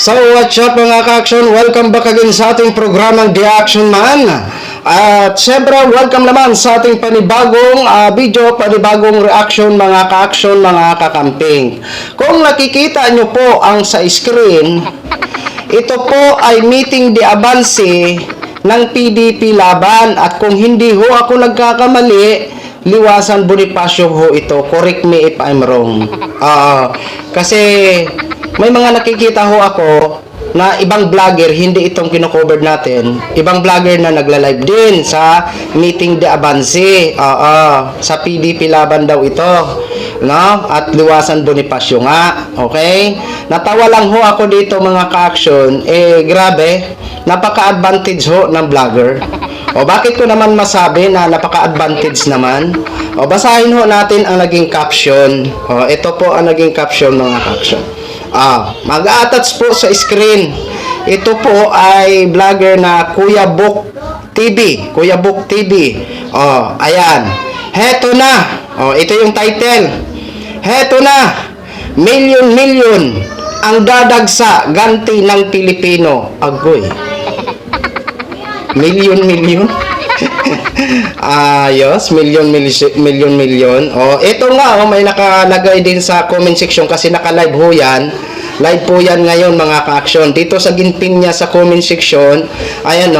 So what's up mga ka-action? Welcome back again sa ating programang The Action Man. At syempre welcome naman sa ating panibagong video, panibagong reaction mga ka-action, mga kakamping. Kung nakikita nyo po ang sa screen, ito po ay meeting de avance ng PDP laban. At kung hindi ho ako nagkakamali, Liwasan Bonifacio ho ito. Correct me if I'm wrong. Kasi may mga nakikita ho ako na ibang vlogger, hindi itong kino-cover natin. Ibang vlogger na nagla-live din sa meeting de avance. Sa PDP laban daw ito. No? At Liwasan Bonifacio nga. Okay? Natawa lang ho ako dito mga ka-action. Grabe. Napaka-advantage ho ng vlogger. Bakit ko naman masabi na napaka-advantage naman? Basahin ho natin ang naging caption. Ito po ang naging caption mga ka-action. Mag-a-attach po sa screen. Ito po ay vlogger na Kuya Book TV. Kuya Book TV. Ayan. Heto na. Ito yung title. Heto na. Milyon ang dadagsa ganti ng Pilipino. Agoy. Milyon. Ayos, milyon. Ito nga, may nakalagay din sa comment section kasi naka-live ho yan. Live po yan ngayon mga ka-action. Dito sa ginpin niya sa comment section, ayan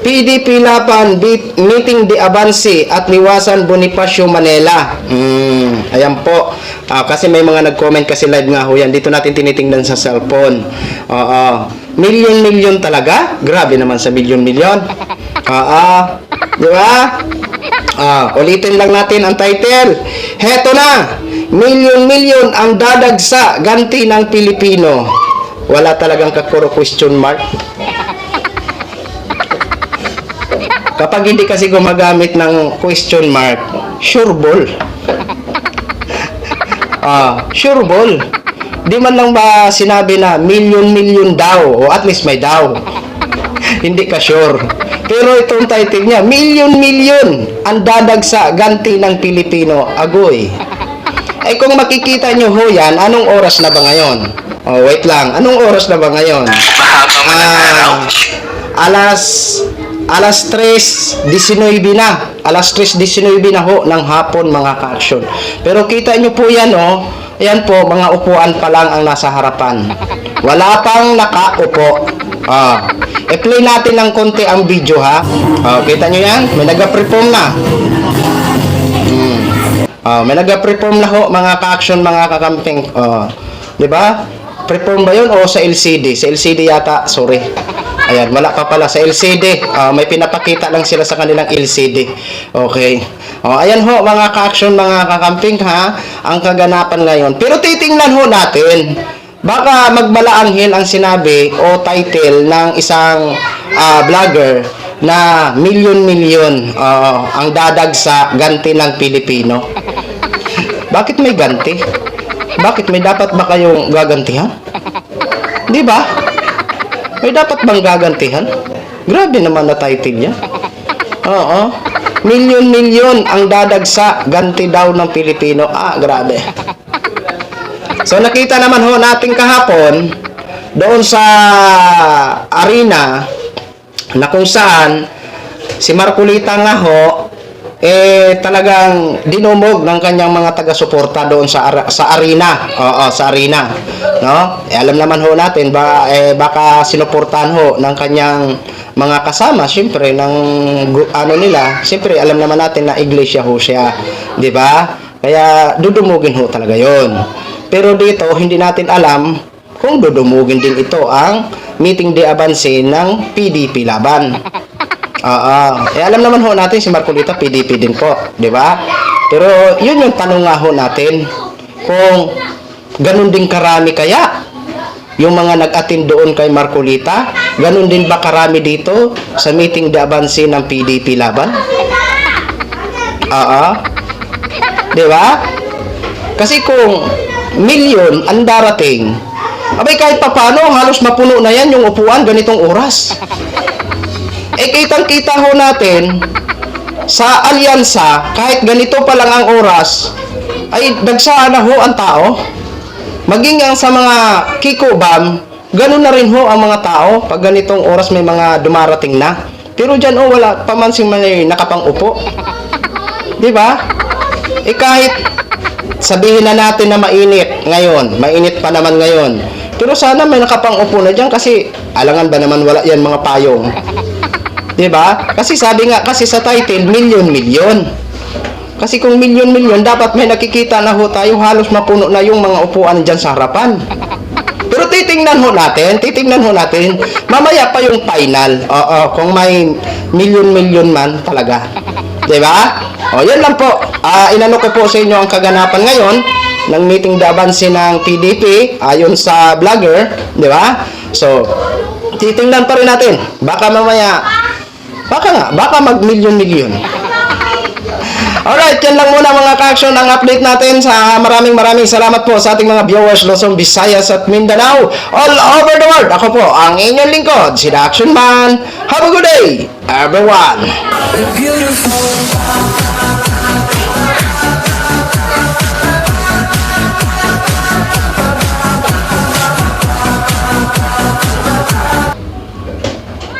PDP laban, meeting de avance at Liwasan Bonifacio Manila. Ayan po. Kasi may mga nag-comment kasi live nga ho yan. Dito natin tinitingnan sa cellphone. Milyon talaga? Grabe naman sa milyon. Di ba? Ulitin lang natin ang title. Heto na. Milyon ang dadagsa ganti ng Pilipino. Wala talagang kakuro question mark. Kapag hindi kasi gumagamit ng question mark, sure ball. Sure ball. Di man lang ba sinabi na milyon daw o at least may daw. Hindi ka sure. Pero itong title niya, milyon ang dadagsa ganti ng Pilipino. Agoy. Kung makikita nyo ho yan, anong oras na ba ngayon? Wait lang. Anong oras na ba ngayon? Alas 3:19 na. Alas 3:19 na ho ng hapon mga ka-action. Pero kita nyo po yan Ayan po, mga upuan pa lang ang nasa harapan. Wala pang nakaupo. I-play natin ng konti ang video ha. Kita nyo yan? May nag-perform na. May nag-perform na ho mga ka-action, mga kakamping. Diba? Perform ba yun o sa LCD? Sa LCD yata, sorry. Ayan, wala pa pala sa LCD. May pinapakita lang sila sa kanilang LCD. Okay. Ayan ho mga ka-action, mga kakamping ha, ang kaganapan ngayon. Pero titingnan ho natin. Baka magbalaanghel ang sinabi o title ng isang vlogger na milyon ang dadagsa ganti ng Pilipino. Bakit may ganti? Bakit may dapat ba kayong gagantihan? Di ba? May dapat bang gagantihan? Grabe naman na title niya. Milyon ang dadagsa ganti daw ng Pilipino. Grabe. So nakita naman ho natin kahapon doon sa arena na kung saan si Marcolita nga ho talagang dinumog ng kanyang mga taga-suporta doon sa arena. Sa arena, no? Alam naman ho natin baka sinuportahan ho ng kanyang mga kasama, siyempre ng nila, siyempre alam naman natin na iglesia ho siya, 'di ba? Kaya dudumugin ho talaga 'yon. Pero dito hindi natin alam kung dudumugin din ito ang meeting de avance ng PDP laban. Alam naman ho natin si Marcolita PDP din po, 'di ba? Pero 'yun yung tanong nga ho natin, kung ganun din karami kaya yung mga nag-attend doon kay Marcolita, ganun din ba karami dito sa meeting de avance ng PDP laban? Di ba? Kasi kung milyon ang darating, kahit papano, halos mapuno na yan yung upuan ganitong oras. Kitang-kita ho natin sa alyansa, kahit ganito pa lang ang oras, ay dagsaan na ho ang tao. Maging ang sa mga kikubam, Ganun na rin ho ang mga tao pag ganitong oras may mga dumarating na. Pero dyan wala pa man sing may nakapang-upo. Di ba? Kahit sabihin na natin na mainit ngayon, mainit pa naman ngayon. Pero sana may nakapang-upo na dyan kasi alangan ba naman wala yan mga payong. Di ba? Kasi sabi nga kasi sa title, milyon-milyon. Kasi kung milyon-milyon, dapat may nakikita na ho tayo, halos mapuno na yung mga upuan dyan sa harapan. Pero titingnan ho natin, mamaya pa yung final. Oo, kung may milyon-milyon man talaga. Diba? O, yan lang po. Inano ko po sa inyo ang kaganapan ngayon ng meeting dabansi ng PDP ayon sa vlogger. Diba? So, titingnan pa rin natin. Baka mamaya, baka mag milyon-milyon. Alright, yan lang muna mga ka-action ang update natin. Maraming salamat po sa ating mga viewers Luzon, Visayas at Mindanao all over the world. Ako po ang inyong lingkod, si The Action Man. Have a good day, everyone! Beautiful.